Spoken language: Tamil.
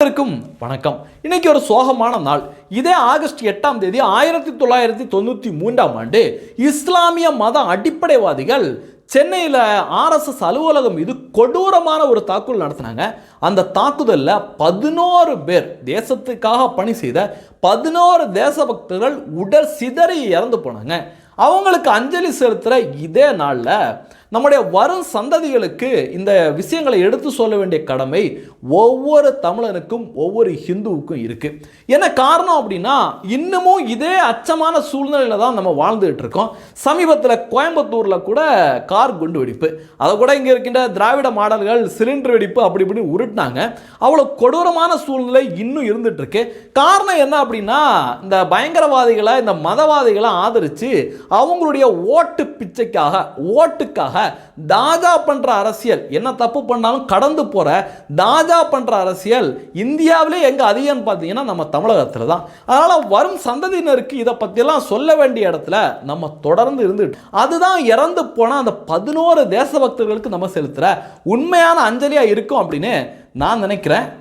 வணக்கம். இன்னைக்கு ஒரு சோகமான நாள். இதே ஆகஸ்ட் 8ஆம் தேதி 1993ஆம் ஆண்டு இஸ்லாமிய மத அடிப்படைவாதிகள் சென்னையில் RSS அலுவலகம் மீது கொடூரமான ஒரு தாக்குதல் நடத்தினாங்க. அந்த தாக்குதலில் 11 பேர், தேசத்துக்காக பணி செய்த 11 தேசபக்தர்கள் உடல் சிதறி இறந்து போனாங்க. அவங்களுக்கு அஞ்சலி செலுத்துகிற இதே நாளில் நம்முடைய வரும் சந்ததிகளுக்கு இந்த விஷயங்களை எடுத்து சொல்ல வேண்டிய கடமை ஒவ்வொரு தமிழனுக்கும் ஒவ்வொரு ஹிந்துவுக்கும் இருக்கு. என்ன காரணம் அப்படின்னா, இன்னமும் இதே அச்சமான சூழ்நிலையில தான் நம்ம வாழ்ந்துகிட்டு இருக்கோம். சமீபத்தில் கோயம்புத்தூர்ல கூட கார் குண்டு வெடிப்பு, அதை கூட இங்கே இருக்கின்ற திராவிட மாடல்கள் சிலிண்டர் வெடிப்பு அப்படி இப்படின்னு உருட்டினாங்க. அவ்வளோ கொடூரமான சூழ்நிலை இன்னும் இருந்துட்டு இருக்கு. காரணம் என்ன அப்படின்னா, இந்த பயங்கரவாதிகளை, இந்த மதவாதிகளை ஆதரித்து அவங்களுடைய ஓட்டு பிச்சைக்காக, ஓட்டுக்காக தாஜா பண்ற அரசியல், என்ன தப்பு பண்ணாலும் கடந்து போற தாஜா பண்ற அரசியல் இந்தியாவிலே எங்க அதிகம் பார்த்தீங்கன்னா நம்ம தமிழகத்தில் தான். அதனால வரும் சந்ததியினருக்கு இதை பற்றியெல்லாம் சொல்ல வேண்டிய இடத்துல நம்ம தொடர்ந்து இருந்து, அதுதான் இறந்து போன அந்த 11 தேசபக்தர்களுக்கு நம்ம செலுத்துற உண்மையான அஞ்சலியா இருக்கும் அப்படின்னு நான் நினைக்கிறேன்.